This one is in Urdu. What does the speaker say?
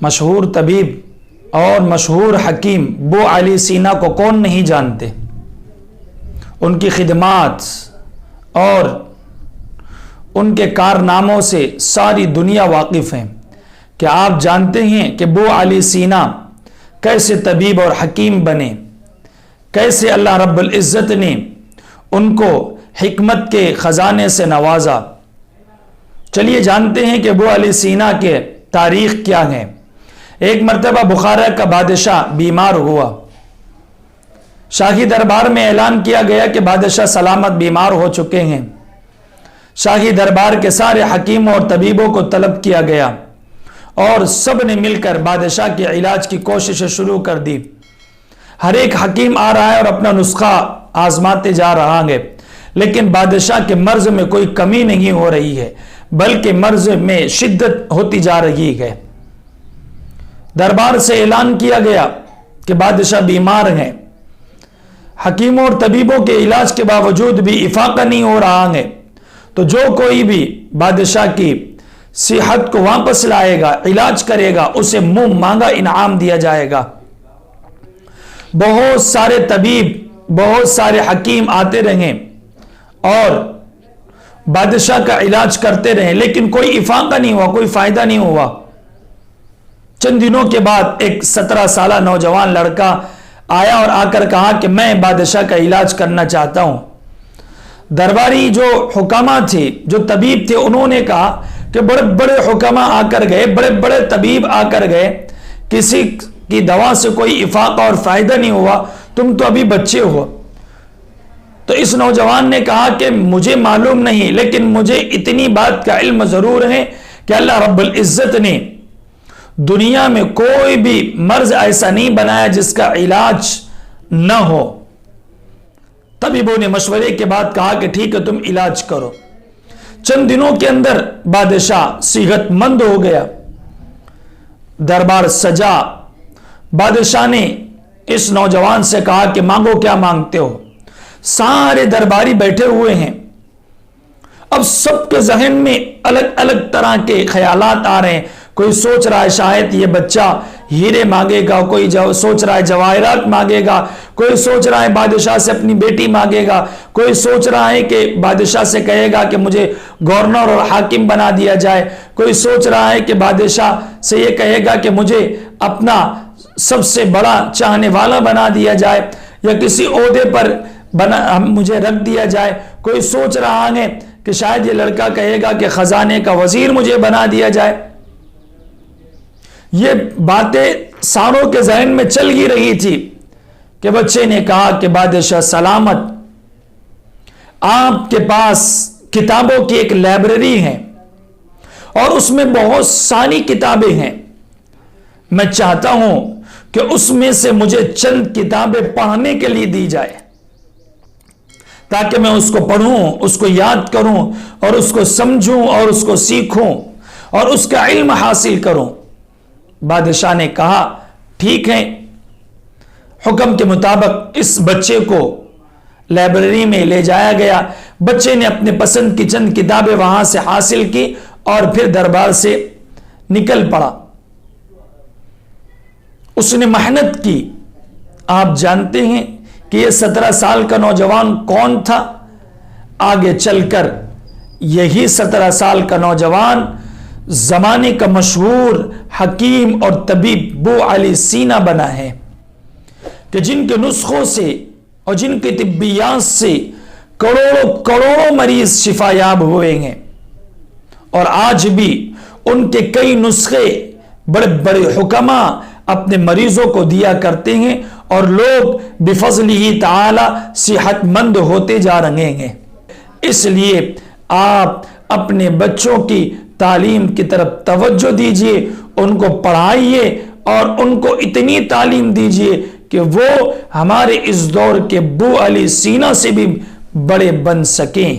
مشہور طبیب اور مشہور حکیم ابو علی سینا کو کون نہیں جانتے؟ ان کی خدمات اور ان کے کارناموں سے ساری دنیا واقف ہیں۔ کیا آپ جانتے ہیں کہ ابو علی سینا کیسے طبیب اور حکیم بنے؟ کیسے اللہ رب العزت نے ان کو حکمت کے خزانے سے نوازا؟ چلیے جانتے ہیں کہ ابو علی سینا کے تاریخ کیا ہے۔ ایک مرتبہ بخارا کا بادشاہ بیمار ہوا۔ شاہی دربار میں اعلان کیا گیا کہ بادشاہ سلامت بیمار ہو چکے ہیں۔ شاہی دربار کے سارے حکیموں اور طبیبوں کو طلب کیا گیا اور سب نے مل کر بادشاہ کے علاج کی کوششیں شروع کر دی۔ ہر ایک حکیم آ رہا ہے اور اپنا نسخہ آزماتے جا رہا ہے، لیکن بادشاہ کے مرض میں کوئی کمی نہیں ہو رہی ہے، بلکہ مرض میں شدت ہوتی جا رہی ہے۔ دربار سے اعلان کیا گیا کہ بادشاہ بیمار ہیں۔ حکیموں اور طبیبوں کے علاج کے باوجود بھی افاقہ نہیں ہو رہا ہے، تو جو کوئی بھی بادشاہ کی صحت کو واپس لائے گا، علاج کرے گا، اسے منہ مانگا انعام دیا جائے گا۔ بہت سارے طبیب، بہت سارے حکیم آتے رہے اور بادشاہ کا علاج کرتے رہے، لیکن کوئی افاقہ نہیں ہوا، کوئی فائدہ نہیں ہوا۔ چند دنوں کے بعد ایک 17 سالہ نوجوان لڑکا آیا اور آ کر کہا کہ میں بادشاہ کا علاج کرنا چاہتا ہوں۔ درباری جو حکامہ تھے، جو طبیب تھے، انہوں نے کہا کہ بڑے بڑے حکامہ آ کر گئے، بڑے بڑے طبیب آ کر گئے، کسی کی دوا سے کوئی افاقہ اور فائدہ نہیں ہوا، تم تو ابھی بچے ہو۔ تو اس نوجوان نے کہا کہ مجھے معلوم نہیں، لیکن مجھے اتنی بات کا علم ضرور ہے کہ اللہ رب العزت نے دنیا میں کوئی بھی مرض ایسا نہیں بنایا جس کا علاج نہ ہو۔ طبیبوں نے مشورے کے بعد کہا کہ ٹھیک ہے، تم علاج کرو۔ چند دنوں کے اندر بادشاہ صحت مند ہو گیا، دربار سجا۔ بادشاہ نے اس نوجوان سے کہا کہ مانگو، کیا مانگتے ہو؟ سارے درباری بیٹھے ہوئے ہیں، اب سب کے ذہن میں الگ الگ طرح کے خیالات آ رہے ہیں۔ کوئی سوچ رہا ہے شاید یہ بچہ ہیرے مانگے گا، کوئی سوچ رہا ہے جواہرات مانگے گا، کوئی سوچ رہا ہے بادشاہ سے اپنی بیٹی مانگے گا، کوئی سوچ رہا ہے کہ بادشاہ سے کہے گا کہ مجھے گورنر اور حاکم بنا دیا جائے، کوئی سوچ رہا ہے کہ بادشاہ سے یہ کہے گا کہ مجھے اپنا سب سے بڑا چاہنے والا بنا دیا جائے، یا کسی عہدے پر مجھے رکھ دیا جائے۔ کوئی سوچ رہا ہے کہ شاید یہ لڑکا کہے گا کہ خزانے کا وزیر مجھے بنا دیا جائے۔ یہ باتیں ساروں کے ذہن میں چل ہی رہی تھی کہ بچے نے کہا کہ بادشاہ سلامت، آپ کے پاس کتابوں کی ایک لائبریری ہے اور اس میں بہت ساری کتابیں ہیں، میں چاہتا ہوں کہ اس میں سے مجھے چند کتابیں پڑھنے کے لیے دی جائے تاکہ میں اس کو پڑھوں، اس کو یاد کروں اور اس کو سمجھوں اور اس کو سیکھوں اور اس کا علم حاصل کروں۔ بادشاہ نے کہا ٹھیک ہے۔ حکم کے مطابق اس بچے کو لائبریری میں لے جایا گیا۔ بچے نے اپنے پسند کی چند کتابیں وہاں سے حاصل کی اور پھر دربار سے نکل پڑا۔ اس نے محنت کی۔ آپ جانتے ہیں کہ یہ 17 سال کا نوجوان کون تھا؟ آگے چل کر یہی 17 سال کا نوجوان زمانے کا مشہور حکیم اور طبیب ابو علی سینا بنا ہے، کہ جن کے نسخوں سے اور جن کے طبیات سے کروڑوں مریض شفا یاب ہوئے ہیں، اور آج بھی ان کے کئی نسخے بڑے بڑے حکماء اپنے مریضوں کو دیا کرتے ہیں اور لوگ بفضلہ تعالی صحت مند ہوتے جا رہے ہیں۔ اس لیے آپ اپنے بچوں کی تعلیم کی طرف توجہ دیجئے، ان کو پڑھائیے اور ان کو اتنی تعلیم دیجئے کہ وہ ہمارے اس دور کے ابو علی سینا سے بھی بڑے بن سکیں۔